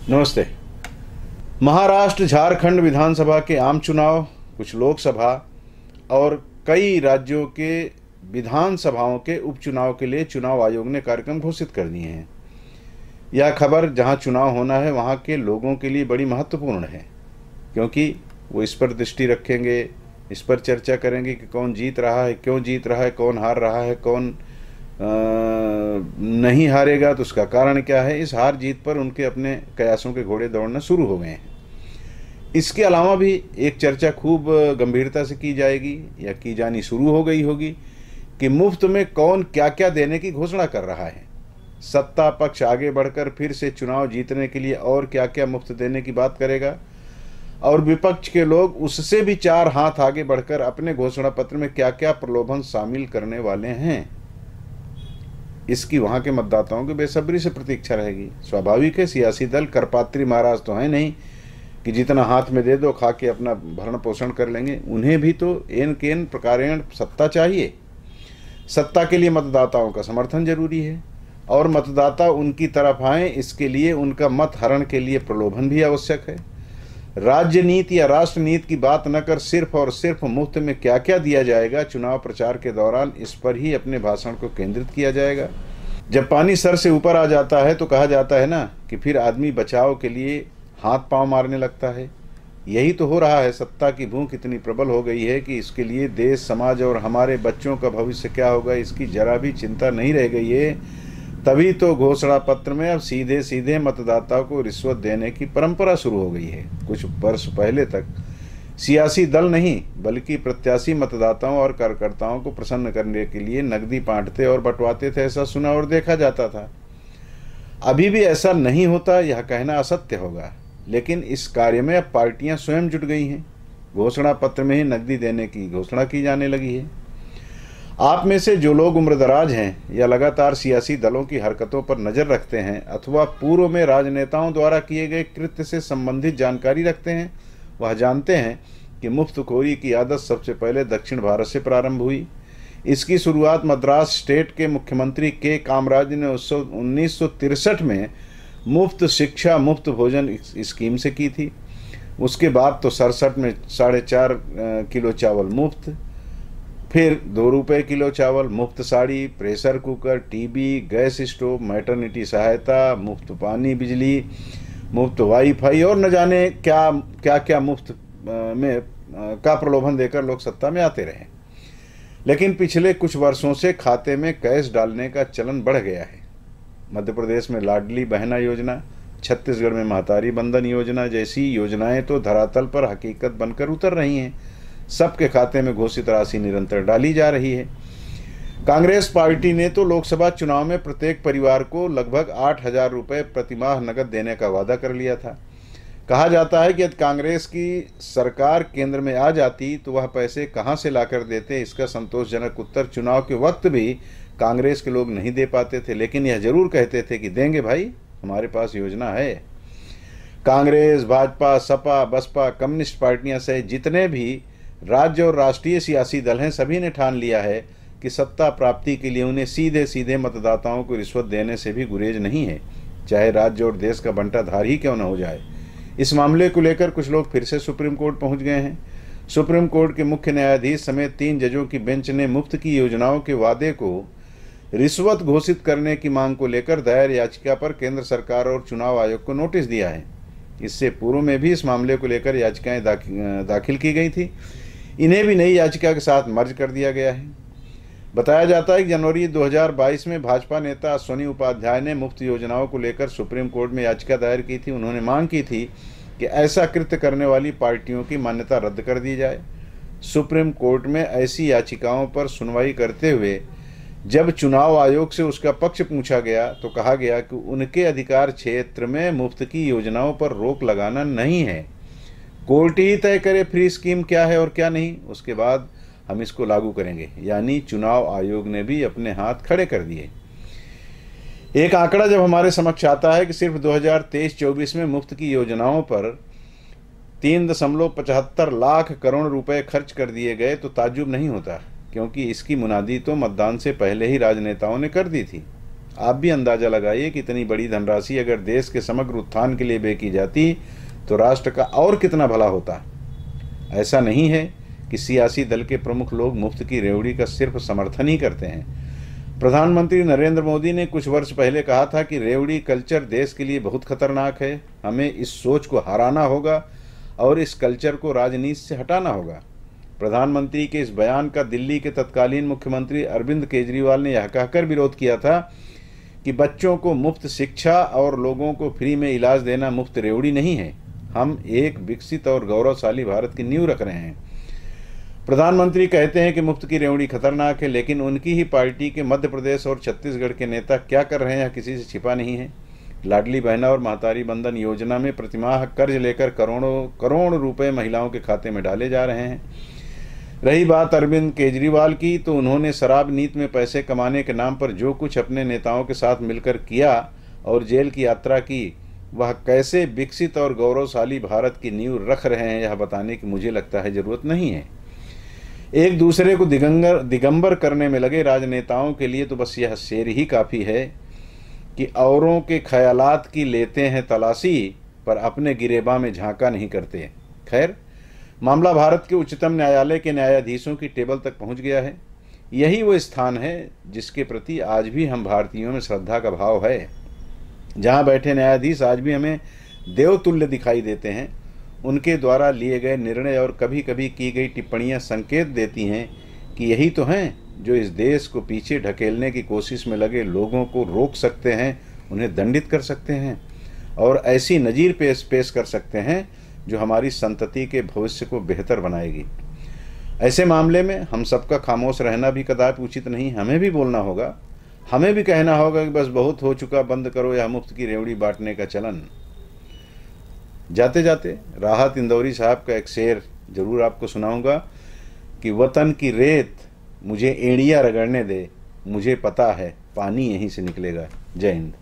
नमस्ते। महाराष्ट्र, झारखंड विधानसभा के आम चुनाव, कुछ लोकसभा और कई राज्यों के विधानसभाओं के उपचुनाव के लिए चुनाव आयोग ने कार्यक्रम घोषित कर दिए हैं। यह खबर जहां चुनाव होना है वहां के लोगों के लिए बड़ी महत्वपूर्ण है, क्योंकि वो इस पर दृष्टि रखेंगे, इस पर चर्चा करेंगे कि कौन जीत रहा है, क्यों जीत रहा है, कौन हार रहा है, कौन नहीं हारेगा तो उसका कारण क्या है। इस हार जीत पर उनके अपने कयासों के घोड़े दौड़ना शुरू हो गए हैं। इसके अलावा भी एक चर्चा खूब गंभीरता से की जाएगी या की जानी शुरू हो गई होगी कि मुफ्त में कौन क्या क्या देने की घोषणा कर रहा है। सत्ता पक्ष आगे बढ़कर फिर से चुनाव जीतने के लिए और क्या क्या मुफ्त देने की बात करेगा, और विपक्ष के लोग उससे भी 4 हाथ आगे बढ़कर अपने घोषणा पत्र में क्या क्या प्रलोभन शामिल करने वाले हैं। इसकी वहां के मतदाताओं की बेसब्री से प्रतीक्षा रहेगी। स्वाभाविक है, सियासी दल करपात्री महाराज तो है नहीं कि जितना हाथ में दे दो खा के अपना भरण पोषण कर लेंगे। उन्हें भी तो एन केन प्रकारेण सत्ता चाहिए। सत्ता के लिए मतदाताओं का समर्थन जरूरी है और मतदाता उनकी तरफ आए, इसके लिए उनका मत हरण के लिए प्रलोभन भी आवश्यक है। राज्य नीति या राष्ट्र नीति की बात न कर सिर्फ और सिर्फ मुफ्त में क्या क्या दिया जाएगा चुनाव प्रचार के दौरान, इस पर ही अपने भाषण को केंद्रित किया जाएगा। जब पानी सर से ऊपर आ जाता है तो कहा जाता है ना कि फिर आदमी बचाव के लिए हाथ पांव मारने लगता है। यही तो हो रहा है। सत्ता की भूख इतनी प्रबल हो गई है कि इसके लिए देश, समाज और हमारे बच्चों का भविष्य क्या होगा इसकी जरा भी चिंता नहीं रह गई है। तभी तो घोषणा पत्र में अब सीधे सीधे मतदाता को रिश्वत देने की परंपरा शुरू हो गई है। कुछ वर्ष पहले तक सियासी दल नहीं बल्कि प्रत्याशी मतदाताओं और कार्यकर्ताओं को प्रसन्न करने के लिए नकदी बांटते और बंटवाते थे, ऐसा सुना और देखा जाता था। अभी भी ऐसा नहीं होता, यह कहना असत्य होगा, लेकिन इस कार्य में अब पार्टियां स्वयं जुट गई हैं। घोषणा पत्र में ही नकदी देने की घोषणा की जाने लगी है। आप में से जो लोग उम्रदराज हैं या लगातार सियासी दलों की हरकतों पर नजर रखते हैं अथवा पूर्व में राजनेताओं द्वारा किए गए कृत्य से संबंधित जानकारी रखते हैं, वह जानते हैं कि मुफ्तखोरी की आदत सबसे पहले दक्षिण भारत से प्रारंभ हुई। इसकी शुरुआत मद्रास स्टेट के मुख्यमंत्री के कामराज ने 1963 में मुफ्त शिक्षा, मुफ्त भोजन स्कीम से की थी। उसके बाद तो 67 में 4.5 किलो चावल मुफ्त, फिर 2 रुपये किलो चावल, मुफ्त sari, pressure cooker, TV, gas stove, maternity सहायता, मुफ्त पानी, बिजली, मुफ्त वाईफाई और न जाने क्या क्या क्या मुफ्त में का प्रलोभन देकर लोग सत्ता में आते रहे। लेकिन पिछले कुछ वर्षों से खाते में कैश डालने का चलन बढ़ गया है। मध्य प्रदेश में लाडली बहना योजना, छत्तीसगढ़ में महतारी बंधन योजना जैसी योजनाएं तो धरातल पर हकीकत बनकर उतर रही हैं। सबके खाते में घोषित राशि निरंतर डाली जा रही है। कांग्रेस पार्टी ने तो लोकसभा चुनाव में प्रत्येक परिवार को लगभग 8,000 रुपये प्रतिमाह नकद देने का वादा कर लिया था। कहा जाता है कि यदि कांग्रेस की सरकार केंद्र में आ जाती तो वह पैसे कहां से लाकर देते, इसका संतोषजनक उत्तर चुनाव के वक्त भी कांग्रेस के लोग नहीं दे पाते थे, लेकिन यह जरूर कहते थे कि देंगे भाई, हमारे पास योजना है। कांग्रेस, भाजपा, सपा, बसपा, कम्युनिस्ट पार्टियां सहित जितने भी राज्य और राष्ट्रीय सियासी दल हैं, सभी ने ठान लिया है कि सत्ता प्राप्ति के लिए उन्हें सीधे सीधे मतदाताओं को रिश्वत देने से भी गुरेज नहीं है, चाहे राज्य और देश का बंटाधार ही क्यों न हो जाए। इस मामले को लेकर कुछ लोग फिर से सुप्रीम कोर्ट पहुंच गए हैं। सुप्रीम कोर्ट के मुख्य न्यायाधीश समेत 3 जजों की बेंच ने मुफ्त की योजनाओं के वादे को रिश्वत घोषित करने की मांग को लेकर दायर याचिका पर केंद्र सरकार और चुनाव आयोग को नोटिस दिया है। इससे पूर्व में भी इस मामले को लेकर याचिकाएं दाखिल की गई थी। इन्हें भी नई याचिका के साथ मर्ज कर दिया गया है। बताया जाता है कि जनवरी 2022 में भाजपा नेता अश्विनी उपाध्याय ने मुफ्त योजनाओं को लेकर सुप्रीम कोर्ट में याचिका दायर की थी। उन्होंने मांग की थी कि ऐसा कृत्य करने वाली पार्टियों की मान्यता रद्द कर दी जाए। सुप्रीम कोर्ट में ऐसी याचिकाओं पर सुनवाई करते हुए जब चुनाव आयोग से उसका पक्ष पूछा गया तो कहा गया कि उनके अधिकार क्षेत्र में मुफ्त की योजनाओं पर रोक लगाना नहीं है। कोर्ट ही तय करे फ्री स्कीम क्या है और क्या नहीं, उसके बाद हम इसको लागू करेंगे। यानी चुनाव आयोग ने भी अपने हाथ खड़े कर दिए। एक आंकड़ा जब हमारे समक्ष आता है कि सिर्फ 2023-24 में मुफ्त की योजनाओं पर 3.75 लाख करोड़ रुपए खर्च कर दिए गए तो ताज्जुब नहीं होता, क्योंकि इसकी मुनादी तो मतदान से पहले ही राजनेताओं ने कर दी थी। आप भी अंदाज़ा लगाइए कि इतनी बड़ी धनराशि अगर देश के समग्र उत्थान के लिए व्यय की जाती तो राष्ट्र का और कितना भला होता। ऐसा नहीं है कि सियासी दल के प्रमुख लोग मुफ्त की रेवड़ी का सिर्फ समर्थन ही करते हैं। प्रधानमंत्री नरेंद्र मोदी ने कुछ वर्ष पहले कहा था कि रेवड़ी कल्चर देश के लिए बहुत खतरनाक है, हमें इस सोच को हराना होगा और इस कल्चर को राजनीति से हटाना होगा। प्रधानमंत्री के इस बयान का दिल्ली के तत्कालीन मुख्यमंत्री अरविंद केजरीवाल ने यह कहकर विरोध किया था कि बच्चों को मुफ्त शिक्षा और लोगों को फ्री में इलाज देना मुफ्त रेवड़ी नहीं है, हम एक विकसित और गौरवशाली भारत की नींव रख रहे हैं। प्रधानमंत्री कहते हैं कि मुफ्त की रेवड़ी खतरनाक है, लेकिन उनकी ही पार्टी के मध्य प्रदेश और छत्तीसगढ़ के नेता क्या कर रहे हैं किसी से छिपा नहीं है। लाडली बहना और महतारी बंधन योजना में प्रतिमाह कर्ज लेकर करोड़ रुपए महिलाओं के खाते में डाले जा रहे हैं। रही बात अरविंद केजरीवाल की, तो उन्होंने शराब नीति में पैसे कमाने के नाम पर जो कुछ अपने नेताओं के साथ मिलकर किया और जेल की यात्रा की, वह कैसे विकसित और गौरवशाली भारत की नींव रख रहे हैं, यह बताने की मुझे लगता है ज़रूरत नहीं है। एक दूसरे को दिगंबर करने में लगे राजनेताओं के लिए तो बस यह शेर ही काफ़ी है कि औरों के ख्यालात की लेते हैं तलाशी, पर अपने गिरेबा में झांका नहीं करते। खैर, मामला भारत के उच्चतम न्यायालय के न्यायाधीशों की टेबल तक पहुंच गया है। यही वो स्थान है जिसके प्रति आज भी हम भारतीयों में श्रद्धा का भाव है, जहां बैठे न्यायाधीश आज भी हमें देवतुल्य दिखाई देते हैं। उनके द्वारा लिए गए निर्णय और कभी कभी की गई टिप्पणियां संकेत देती हैं कि यही तो हैं जो इस देश को पीछे ढकेलने की कोशिश में लगे लोगों को रोक सकते हैं, उन्हें दंडित कर सकते हैं और ऐसी नज़ीर पेश कर सकते हैं जो हमारी संतति के भविष्य को बेहतर बनाएगी। ऐसे मामले में हम सबका खामोश रहना भी कदापि उचित नहीं, हमें भी बोलना होगा, हमें भी कहना होगा कि बस बहुत हो चुका, बंद करो यह मुफ्त की रेवड़ी बांटने का चलन। जाते जाते राहत इंदौरी साहब का एक शेर ज़रूर आपको सुनाऊंगा कि वतन की रेत मुझे एड़ियाँ रगड़ने दे, मुझे पता है पानी यहीं से निकलेगा। जय हिंद।